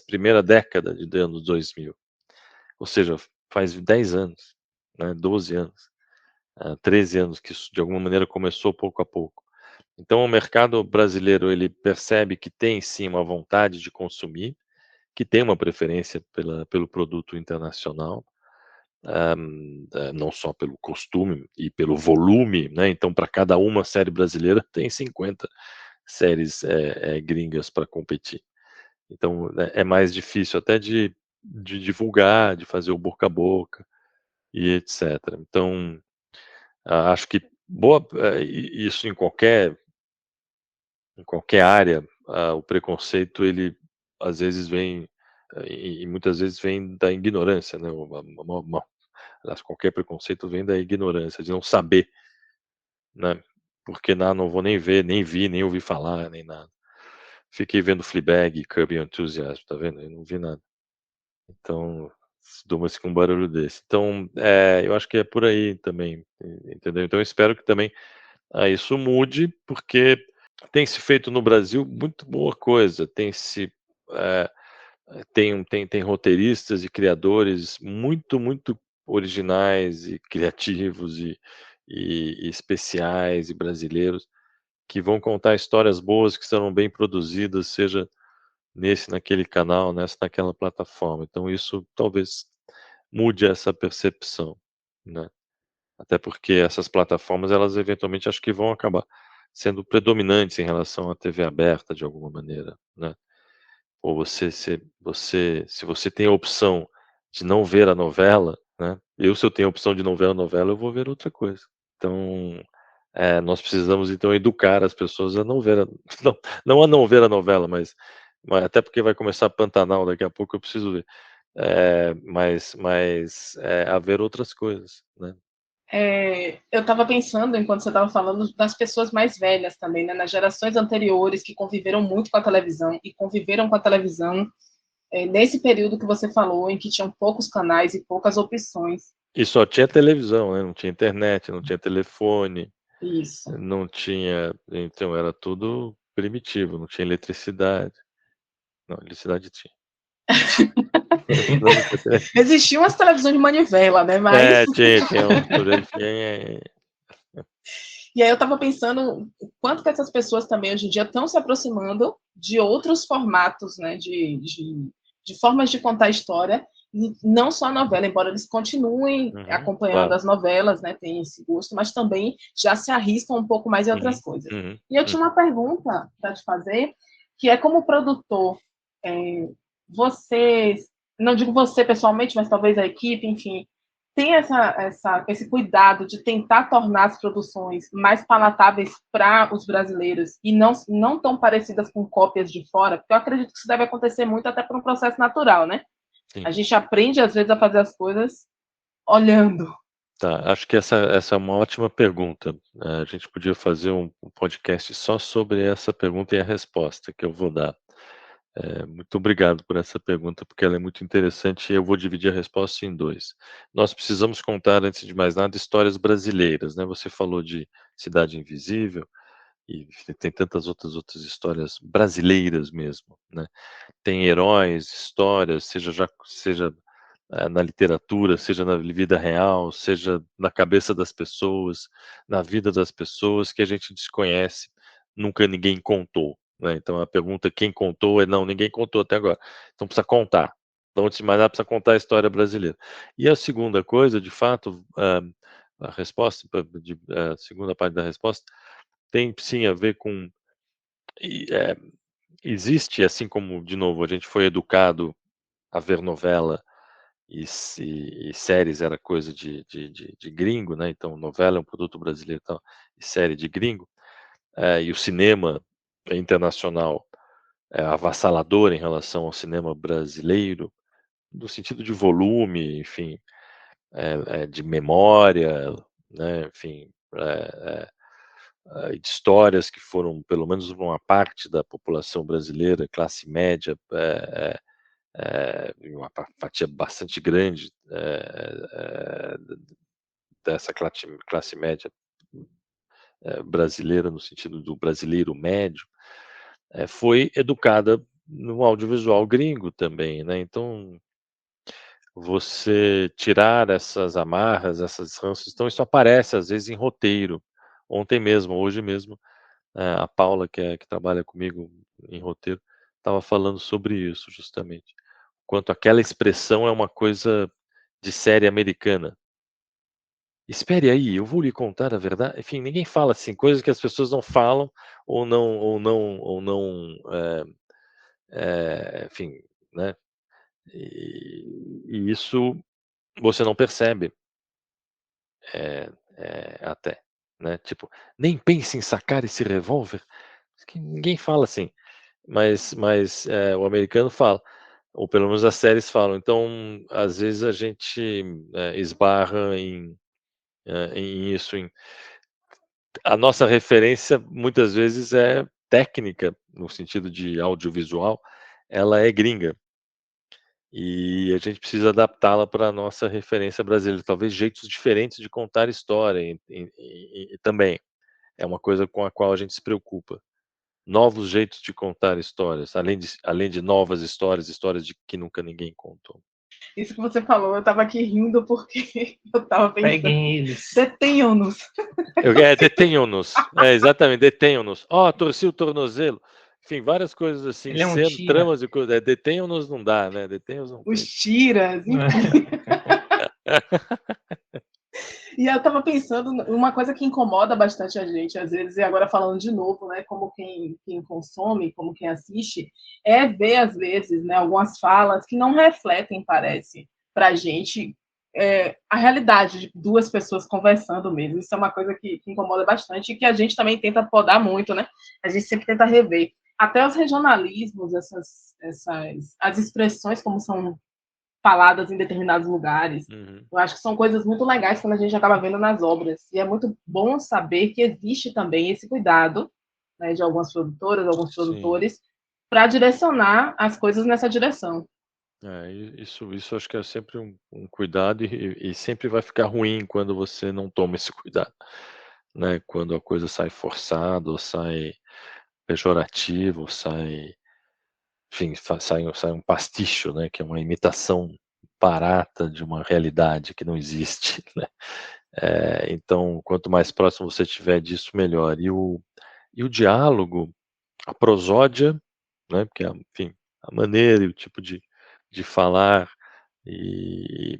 primeira década de anos 2000, ou seja, faz 10 anos, né, 12 anos, 13 anos que isso de alguma maneira começou pouco a pouco. Então o mercado brasileiro, ele percebe que tem sim uma vontade de consumir, que tem uma preferência pelo produto internacional, não só pelo costume e pelo volume, né, então para cada uma série brasileira tem 50 séries, gringas para competir. Então, é mais difícil até de divulgar, de fazer o boca a boca e etcétera. Então, acho que isso em qualquer área, o preconceito ele às vezes vem, e muitas vezes vem da ignorância, né, aliás, qualquer preconceito vem da ignorância, de não saber, né, porque não vou nem ver, nem vi, nem ouvi falar, nem nada. Fiquei vendo Fleabag e Curb Your Enthusiasm, tá vendo? Eu não vi nada. Então, durma-se com um barulho desse. Então, eu acho que é por aí também, entendeu? Então eu espero que também, isso mude, porque tem se feito no Brasil muito boa coisa, eh, tem roteiristas e criadores muito, muito originais e criativos e especiais e brasileiros, que vão contar histórias boas, que serão bem produzidas, seja naquele canal, naquela plataforma. Então isso talvez mude essa percepção, né. Até porque essas plataformas, elas eventualmente acho que vão acabar sendo predominantes em relação à TV aberta de alguma maneira, né. Ou se você tem a opção de não ver a novela, né, se eu tenho a opção de não ver a novela, eu vou ver outra coisa. Então, nós precisamos então educar as pessoas a não ver a não não a não ver a novela, mas até porque vai começar Pantanal daqui a pouco, eu preciso ver. Mas, a ver outras coisas, né. Eu estava pensando, enquanto você estava falando, das pessoas mais velhas também, né, nas gerações anteriores que conviveram muito com a televisão e conviveram com a televisão nesse período que você falou, em que tinham poucos canais e poucas opções. E só tinha televisão, né, não tinha internet, não tinha telefone, Isso. não tinha, então era tudo primitivo, não tinha eletricidade. Não, eletricidade tinha. Não, não tinha tele Existiam as televisões de manivela, né, mas... tinha um E aí eu estava pensando o quanto que essas pessoas também hoje em dia estão se aproximando de outros formatos, né, de formas de contar história, e não só a novela, embora eles continuem acompanhando claro. as novelas, né, tem esse gosto, mas também já se arriscam um pouco mais em outras Uhum, coisas. uhum, E eu tinha uma pergunta para te fazer, que é como produtor, você, não digo você pessoalmente, mas talvez a equipe, enfim, tem esse cuidado de tentar tornar as produções mais palatáveis para os brasileiros e não tão parecidas com cópias de fora, porque eu acredito que isso deve acontecer muito até por um processo natural, né? Sim. A gente aprende, às vezes, a fazer as coisas olhando. Tá, acho que essa é uma ótima pergunta. A gente podia fazer um podcast só sobre essa pergunta e a resposta que eu vou dar. Muito obrigado por essa pergunta, porque ela é muito interessante e eu vou dividir a resposta em 2. Nós precisamos contar, antes de mais nada, histórias brasileiras, né? Você falou de Cidade Invisível e tem tantas outras histórias brasileiras mesmo, né? Tem heróis, histórias, seja na literatura, seja na vida real, seja na cabeça das pessoas, na vida das pessoas, que a gente desconhece, nunca ninguém contou, né. Então a pergunta quem contou não, ninguém contou até agora, então precisa contar. Então antes de mais nada precisa contar a história brasileira. E a segunda coisa, de fato, a resposta a segunda parte da resposta, tem sim a ver com e, existe, assim como, de novo, a gente foi educado a ver novela e séries era coisa de gringo, né, então novela é um produto brasileiro e tal, e série de gringo, e o cinema internacional é avassalador em relação ao cinema brasileiro, no sentido de volume, enfim, de memória, né, enfim, de histórias que foram, pelo menos uma parte da população brasileira, classe média, uma fatia bastante grande dessa classe média brasileira, no sentido do brasileiro médio, foi educada no audiovisual gringo também, né? Então, você tirar essas amarras, essas ranços, então isso aparece às vezes em roteiro. Ontem mesmo, hoje mesmo, a Paula, que trabalha comigo em roteiro, estava falando sobre isso justamente. Quanto aquela expressão é uma coisa de série americana. "Espere aí, eu vou lhe contar a verdade", enfim, ninguém fala assim, coisas que as pessoas não falam enfim, né, e isso você não percebe, até, né, tipo: "Nem pense em sacar esse revólver", que ninguém fala assim, mas, o americano fala, ou pelo menos as séries falam, então, às vezes a gente, esbarra em isso, a nossa referência muitas vezes é técnica, no sentido de audiovisual, ela é gringa, e a gente precisa adaptá-la para a nossa referência brasileira, talvez jeitos diferentes de contar história e também, é uma coisa com a qual a gente se preocupa. Novos jeitos de contar histórias, além de novas histórias, histórias de que nunca ninguém contou. Isso que você falou, eu estava aqui rindo porque eu estava pensando. Peguem eles. Detenham-nos. Detenham-nos. Exatamente, detenham-nos. Ó, torci o tornozelo. Enfim, várias coisas assim, Ele é um tira. tramas e coisas. Detenham-nos não dá, né? Detenham-nos não Os tem. tiras, enfim. E eu estava pensando uma coisa que incomoda bastante a gente, às vezes, e agora falando de novo, né, como quem consome, como quem assiste, é ver, às vezes, né, algumas falas que não refletem, parece, para a gente, a realidade de duas pessoas conversando mesmo. Isso é uma coisa que incomoda bastante e que a gente também tenta podar muito, né? A gente sempre tenta rever. Até os regionalismos, as expressões como são faladas em determinados lugares. Uhum. Eu acho que são coisas muito legais quando a gente acaba vendo nas obras. E é muito bom saber que existe também esse cuidado, né, de algumas produtoras, alguns produtores, para direcionar as coisas nessa direção. Isso acho que é sempre um cuidado e sempre vai ficar ruim quando você não toma esse cuidado, né? Quando a coisa sai forçada, ou sai pejorativa, ou sai, enfim, sai um pasticho, né? Que é uma imitação barata de uma realidade que não existe, né? Então, quanto mais próximo você estiver disso, melhor. E o diálogo, a prosódia, né? Porque, enfim, a maneira e o tipo de falar,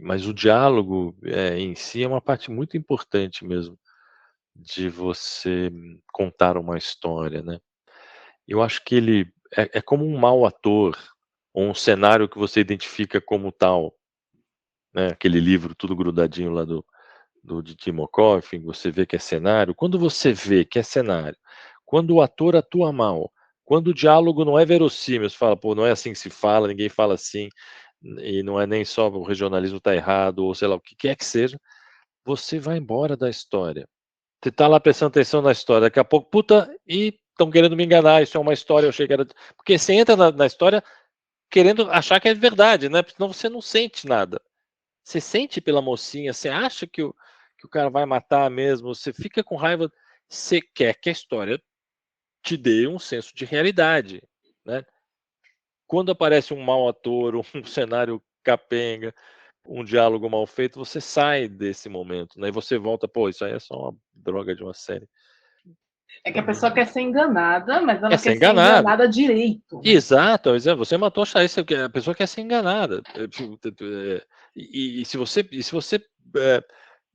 mas o diálogo em si é uma parte muito importante mesmo de você contar uma história, né? Eu acho que ele é como um mau ator, ou um cenário que você identifica como tal. né, aquele livro tudo grudadinho lá de Timokov, você vê que é cenário. Quando você vê que é cenário, quando o ator atua mal, quando o diálogo não é verossímil, você fala: "Pô, não é assim que se fala, ninguém fala assim", e não é nem só o regionalismo tá errado ou sei lá, o que quer que seja, você vai embora da história. Você tá lá prestando atenção na história, daqui a pouco: "Puta, estão querendo me enganar, isso é uma história, eu achei que era", porque você entra na história querendo achar que é verdade, né, porque senão você não sente nada. Você sente pela mocinha, você acha que o cara vai matar mesmo, você fica com raiva, você quer que a história te dê um senso de realidade, né. Quando aparece um mau ator, um cenário capenga, um diálogo mal feito, você sai desse momento, né, e você volta: "Pô, isso aí é só uma droga de uma série". É que a pessoa quer ser enganada, mas ela É não ser quer ser enganado. enganada direito, né? Exato, você matou a pessoa quer ser enganada. E se você,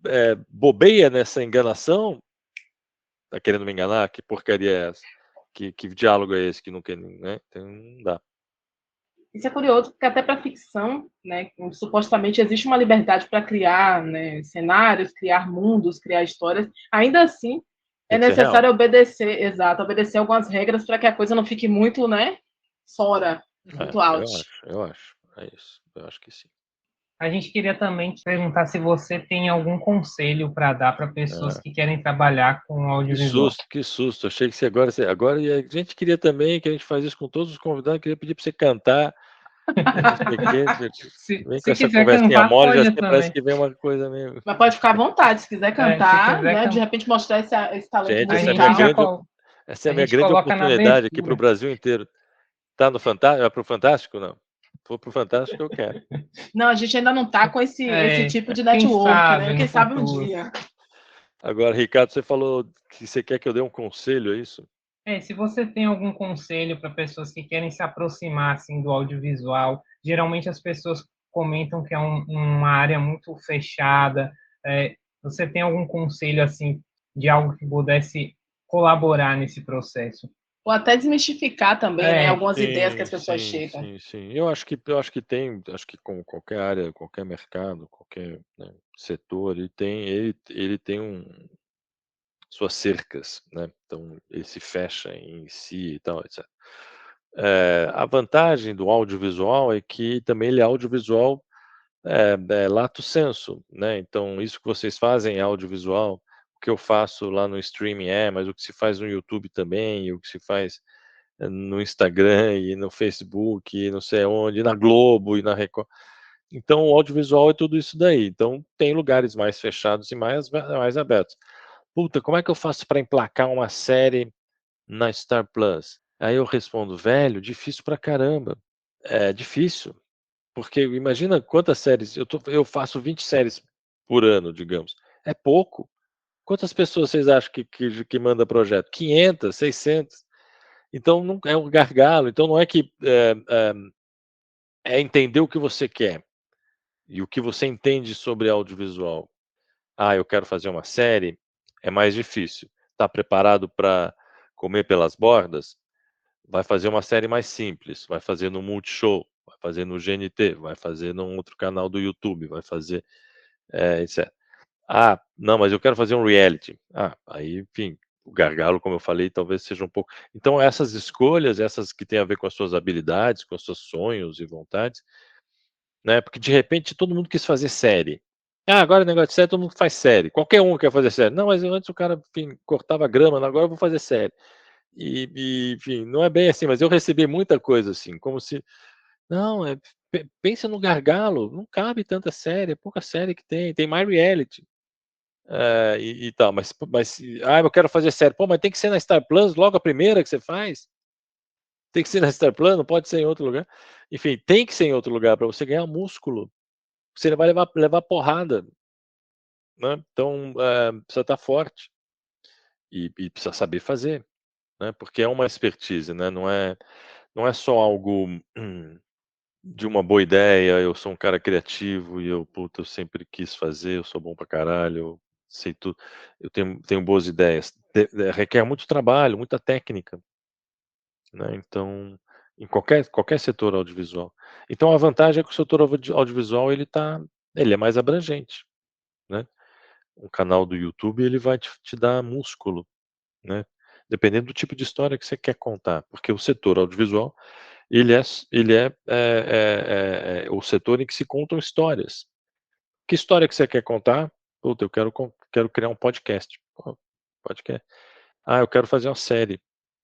eh bobeia nessa enganação, tá querendo me enganar? Que porcaria é essa? Que diálogo é esse que não quer, né, então não dá. Isso é curioso, porque até para ficção, né, supostamente existe uma liberdade para criar, né, cenários, criar mundos, criar histórias. Ainda assim, é Tem que ser real. necessário obedecer, exato, obedecer algumas regras para que a coisa não fique muito, né, fora, É, muito out. eu acho, é isso, eu acho que sim. A gente queria também te perguntar se você tem algum conselho para dar para pessoas Ah, que querem trabalhar com que audiovisual. susto, que susto, achei que agora e a gente queria também, que a gente faz isso com todos os convidados, queria pedir para você cantar, não sei o quê, vem com Se essa quiser conversinha cantar, mole, já pode sei, parece também. que vem uma coisa meio Mas pode ficar à vontade, se quiser Se cantar, quiser né, de cantar, repente mostrar esse talento gente, a essa é a minha gente musical. grande essa é a a minha gente grande coloca na oportunidade aqui para o abertura. Brasil inteiro. Tá no Fantástico? Vai para o Fantástico, não? Se for para o Fantástico eu quero. Não, a gente ainda não está com esse É, tipo de quem network, né? sabe Quem no sabe um futuro. dia. Agora, Ricardo, você falou que você quer que eu dê um conselho, é isso? Se você tem algum conselho para pessoas que querem se aproximar assim do audiovisual, geralmente as pessoas comentam que é uma área muito fechada. Você tem algum conselho assim de algo que pudesse colaborar nesse processo? Ou até desmistificar também, né? É, Algumas ideias que Sim, as pessoas sim, chegam. sim, sim. Eu acho que tem, acho que com qualquer área, qualquer mercado, qualquer, né, setor, ele tem suas cercas, né, então ele se fecha em si e tal, etc. A vantagem do audiovisual é que também ele é audiovisual, lato sensu, né, então isso que vocês fazem é audiovisual, o que eu faço lá no streaming mas o que se faz no YouTube também, e o que se faz no Instagram e no Facebook e não sei aonde, e na Globo e na Record. Então o audiovisual é tudo isso daí, então tem lugares mais fechados e mais abertos. "Puta, como é que eu faço para emplacar uma série na Star Plus?" Aí eu respondo: "Velho, difícil pra caramba". É difícil, porque imagina quantas séries eu faço 20 séries por ano, digamos, é pouco. Quantas pessoas vocês acham que manda projeto? 500, 600. Então não é um gargalo, então não é que, é entender o que você quer, e o que você entende sobre audiovisual. "Ah, eu quero fazer uma série", é mais difícil. Tá preparado para comer pelas bordas? Vai fazer uma série mais simples, vai fazer no Multishow, vai fazer no GNT, vai fazer num outro canal do YouTube, vai fazer, etc. "Ah, não, mas eu quero fazer um reality". Aí, enfim, o gargalo, como eu falei, talvez seja um pouco, então essas escolhas, essas que têm a ver com as suas habilidades, com os seus sonhos e vontades, né, porque de repente todo mundo quis fazer série. Agora o negócio de série, todo mundo faz série, qualquer um quer fazer série. "Não, mas antes o cara, enfim, cortava grama, agora eu vou fazer série". Enfim, não é bem assim, mas eu recebi muita coisa assim, como se: "Não, pensa no gargalo, não cabe tanta série, é pouca série que tem mais reality". E tal, mas eu quero fazer série". "Pô, mas tem que ser na Star Plus logo a primeira que você faz? Tem que ser na Star Plus, não pode ser em outro lugar?". Enfim, tem que ser em outro lugar para você ganhar músculo, você vai levar porrada, né, então, precisa estar forte, e precisa saber fazer, né, porque é uma expertise, né, não é só algo de uma boa ideia, eu sou um cara criativo e puta, eu sempre quis fazer, eu sou bom pra caralho, eu sei tudo, eu tenho boas ideias. Requer muito trabalho, muita técnica, né, então, em qualquer setor audiovisual. Então a vantagem é que o setor audiovisual ele tá ele é mais abrangente, né. Um canal do YouTube, ele vai te dar músculo, né, dependendo do tipo de história que você quer contar, porque o setor audiovisual, ele é o setor em que se contam histórias. Que história que você quer contar? Puta, eu quero criar um podcast. Pô, podcast. Ah, eu quero fazer uma série.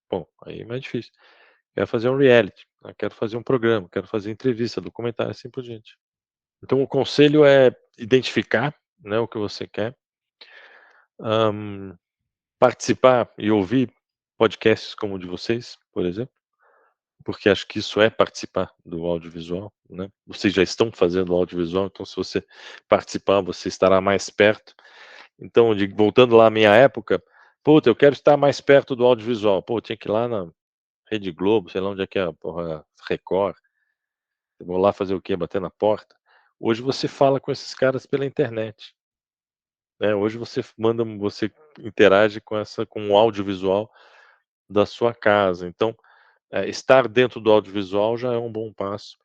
Bom, aí é mais difícil. Quero fazer um reality, quero fazer um programa, quero fazer entrevista, documentário, assim por diante. Então o conselho é identificar, né, o que você quer, hã, participar e ouvir podcasts como o de vocês, por exemplo, porque acho que isso é participar do audiovisual, né. Vocês já estão fazendo audiovisual, então se você participar, você estará mais perto. Então, voltando lá à minha época, puta, eu quero estar mais perto do audiovisual. Pô, tinha que ir lá na Rede Globo, sei lá onde é que é a porra, Record. Eu vou lá fazer o quê? Bater na porta? Hoje você fala com esses caras pela internet, né, hoje você interage com o audiovisual da sua casa, então, estar dentro do audiovisual já é um bom passo,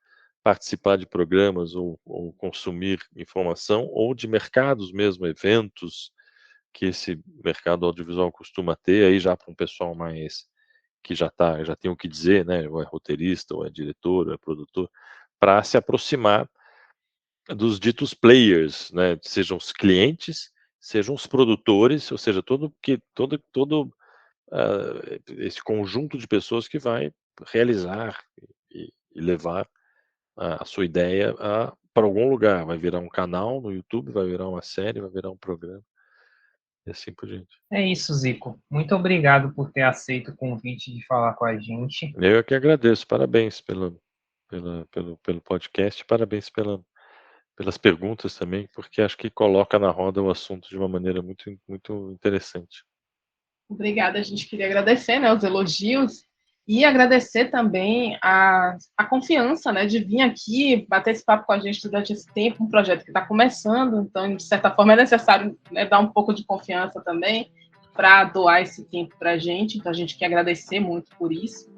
participar de programas ou consumir informação, ou de mercados mesmo, eventos que esse mercado audiovisual costuma ter, aí já para um pessoal mais que já tem o que dizer, né, ou é roteirista, ou é diretor, ou é produtor, para se aproximar dos ditos players, né, sejam os clientes, sejam os produtores, ou seja, esse conjunto de pessoas que vai realizar e levar a sua ideia para algum lugar, vai virar um canal no YouTube, vai virar uma série, vai virar um programa, e assim por diante. É isso, Zico. Muito obrigado por ter aceito o convite de falar com a gente. Eu é que agradeço, parabéns pelo podcast, parabéns pelas perguntas também, porque acho que coloca na roda o assunto de uma maneira muito interessante. Obrigada, a gente queria agradecer, né, os elogios e agradecer também a confiança, né, de vir aqui bater esse papo com a gente durante esse tempo, um projeto que está começando, então, de certa forma, é necessário, né, dar um pouco de confiança também para doar esse tempo para a gente, então a gente quer agradecer muito por isso.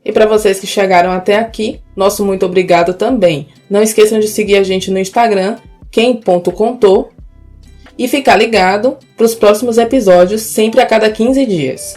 E para vocês que chegaram até aqui, nosso muito obrigado também. Não esqueçam de seguir a gente no Instagram, quem.contou, e ficar ligado para os próximos episódios, sempre a cada 15 dias.